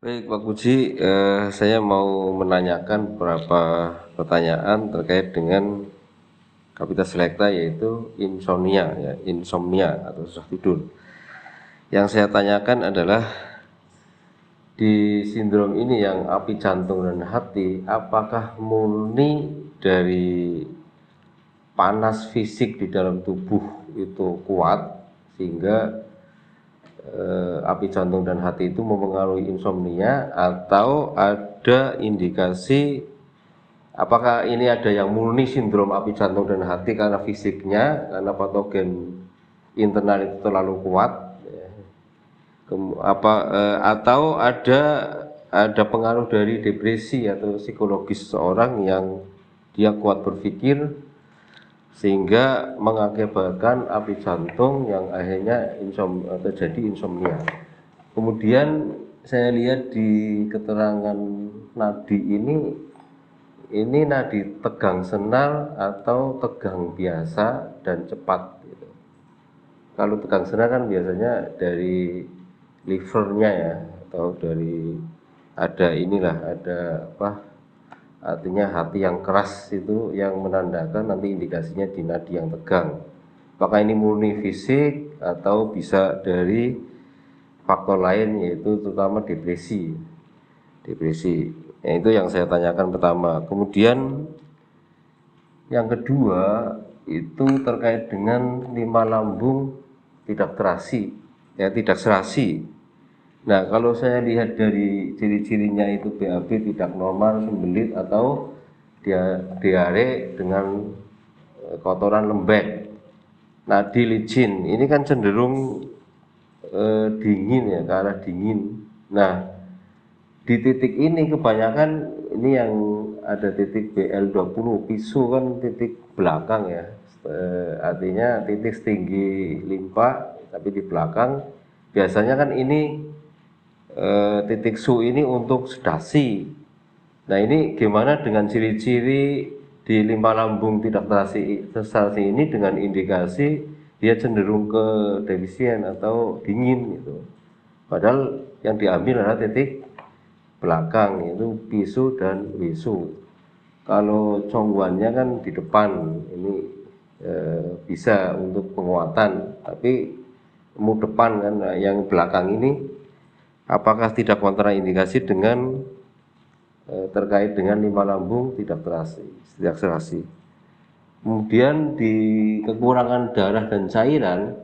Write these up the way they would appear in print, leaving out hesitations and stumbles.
Baik, Pak Puji, saya mau menanyakan beberapa pertanyaan terkait dengan Kapitas Selecta, yaitu insomnia, ya, insomnia atau susah tidur. Yang saya tanyakan adalah di sindrom ini yang api jantung dan hati, apakah murni dari panas fisik di dalam tubuh itu kuat sehingga api jantung dan hati itu mempengaruhi insomnia, atau ada indikasi apakah ini ada yang murni sindrom api jantung dan hati karena fisiknya, karena patogen internal itu terlalu kuat, atau ada pengaruh dari depresi atau psikologis seseorang yang dia kuat berpikir sehingga mengakibatkan api jantung yang akhirnya terjadi insomnia. Kemudian saya lihat di keterangan nadi ini nadi tegang senal atau tegang biasa dan cepat gitu. Kalau tegang senal kan biasanya dari livernya ya, atau dari ada artinya hati yang keras itu yang menandakan nanti indikasinya di nadi yang tegang. Apakah ini murni fisik atau bisa dari faktor lain, yaitu terutama depresi. Itu yang saya tanyakan pertama. Kemudian yang kedua itu terkait dengan lima lambung tidak terasi, ya, tidak serasi. Nah, kalau saya lihat dari ciri-cirinya itu BAB tidak normal, sembelit, atau dia diare dengan kotoran lembek. Nadi licin, ini kan cenderung dingin ya, ke arah dingin. Nah, di titik ini kebanyakan ini yang ada titik BL20, pisu kan titik belakang ya, artinya titik setinggi limpa tapi di belakang. Biasanya kan ini titik su ini untuk sedasi. Nah, ini gimana dengan ciri-ciri di limpa lambung tidak terasi ini dengan indikasi dia cenderung ke defisien atau dingin gitu. Padahal yang diambil adalah titik belakang, yaitu pisu dan wisu. Kalau congguannya kan di depan, ini bisa untuk penguatan, tapi mu depan kan, yang belakang ini apakah tidak kontraindikasi dengan terkait dengan limpa lambung tidak serasi. Kemudian di kekurangan darah dan cairan,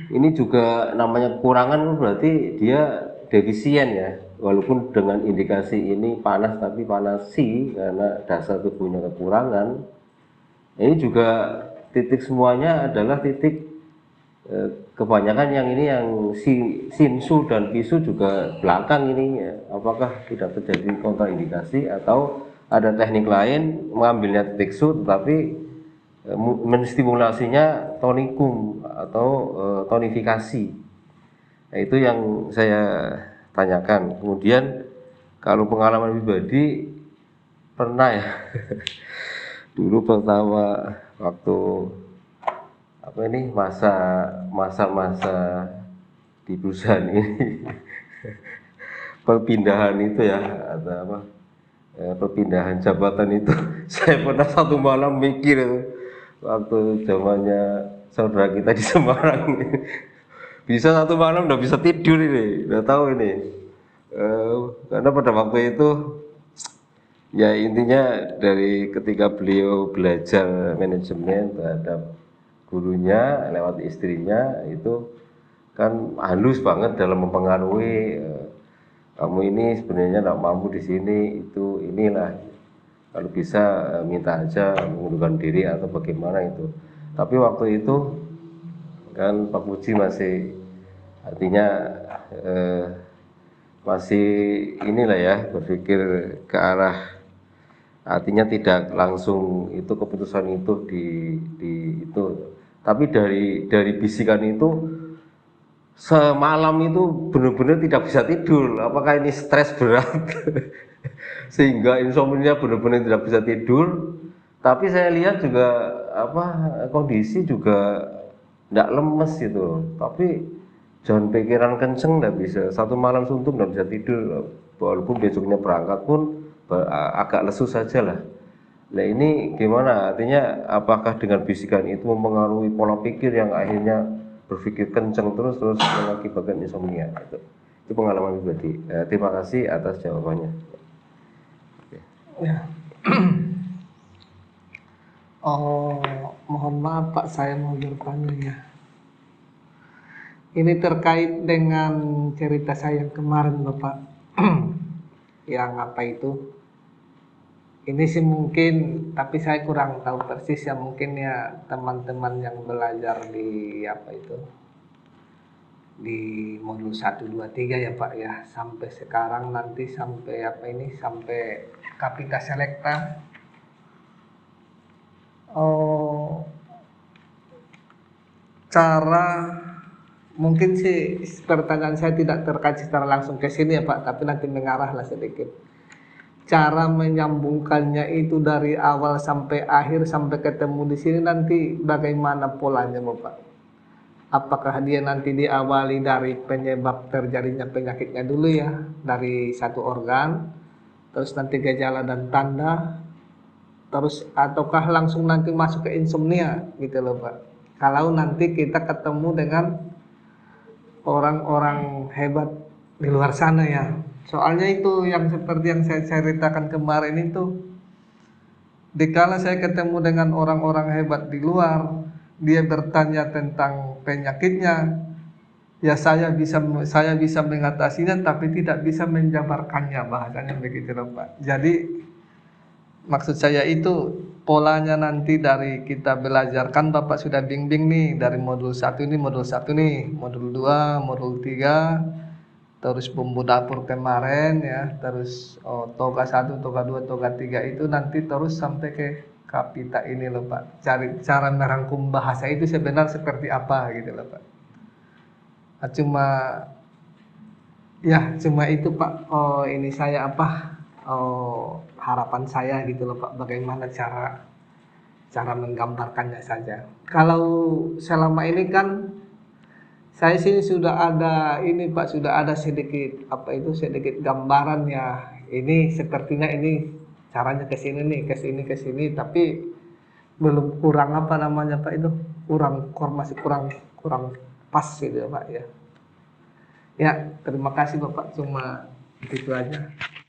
ini juga namanya kekurangan, berarti dia defisien ya, walaupun dengan indikasi ini panas, tapi panas C karena dasar tubuhnya kekurangan. Ini juga titik semuanya adalah titik kebanyakan yang ini yang sinsu dan pisu juga belakang ini ya. Apakah tidak terjadi kontraindikasi atau ada teknik lain mengambilnya titik su tetapi menstimulasinya tonikum atau tonifikasi. Nah, itu yang saya tanyakan. Kemudian kalau pengalaman pribadi pernah ya dulu pertama waktu masa-masa di perusahaan ini perpindahan itu ya, atau perpindahan jabatan itu saya pernah satu malam mikir waktu zamannya saudara kita di Semarang bisa satu malam udah bisa tidur ini, udah tahu ini. Karena pada waktu itu ya intinya dari ketika beliau belajar manajemen terhadap gurunya lewat istrinya, itu kan halus banget dalam mempengaruhi, kamu ini sebenarnya tidak mampu di sini, itu inilah, kalau bisa minta aja mengundurkan diri atau bagaimana itu. Tapi waktu itu kan Pak Puji masih, artinya masih inilah ya, berpikir ke arah, artinya tidak langsung itu keputusan itu di itu. Tapi dari bisikan itu semalam itu benar-benar tidak bisa tidur. Apakah ini stres berat sehingga insomnia benar-benar tidak bisa tidur? Tapi saya lihat juga kondisi juga tidak lemes itu. Tapi Jangan pikiran kenceng, nggak bisa. Satu malam suntuk nggak bisa tidur, walaupun besoknya berangkat pun agak lesu saja lah. Nah ini gimana? Artinya apakah dengan bisikan itu mempengaruhi pola pikir yang akhirnya berpikir kenceng terus mengakibatkan insomnia? Itu pengalaman pribadi. Terima kasih atas jawabannya. Ya. Oh, mohon maaf Pak, saya mau bertanya ya. Ini terkait dengan cerita saya yang kemarin Bapak. Yang apa itu? Ini sih mungkin, tapi saya kurang tahu persis ya, mungkin ya teman-teman yang belajar di apa itu, di modul 1, 2, 3 ya Pak ya, sampai sekarang nanti sampai apa ini, sampai Kapita Selecta. Oh, cara mungkin sih pertanyaan saya tidak terkait secara langsung ke sini ya Pak, tapi nanti mengarahlah sedikit. Cara menyambungkannya itu dari awal sampai akhir sampai ketemu di sini nanti bagaimana polanya Bapak? Apakah dia nanti diawali dari penyebab terjadinya penyakitnya dulu ya, dari satu organ, terus nanti gejala dan tanda, terus ataukah langsung nanti masuk ke insomnia gitu loh Pak? Kalau nanti kita ketemu dengan orang-orang hebat di luar sana ya. Soalnya itu yang seperti yang saya ceritakan kemarin itu, dikala saya ketemu dengan orang-orang hebat di luar, dia bertanya tentang penyakitnya, ya saya bisa mengatasinya tapi tidak bisa menjabarkannya, bahasanya begitu loh Pak. Jadi maksud saya itu polanya nanti dari kita belajar, kan Bapak sudah bimbing nih dari modul 1 ini, modul 1 nih, modul 2, modul 3, terus bumbu dapur kemarin ya, terus toga 1, toga 2, toga 3 itu nanti terus sampai ke Kapita ini loh Pak. Cari cara merangkum bahasa itu sebenarnya seperti apa gitu loh Pak. Cuma itu Pak. Oh, ini saya apa? Oh, harapan saya gitu loh Pak, bagaimana cara menggambarkannya saja. Kalau selama ini kan saya sih sudah ada ini Pak, sudah ada sedikit sedikit gambaran ya. Ini sepertinya ini caranya ke sini nih, ke sini, tapi belum, kurang apa namanya Pak itu? Masih kurang pas gitu ya Pak ya. Ya, terima kasih Bapak, cuma itu aja.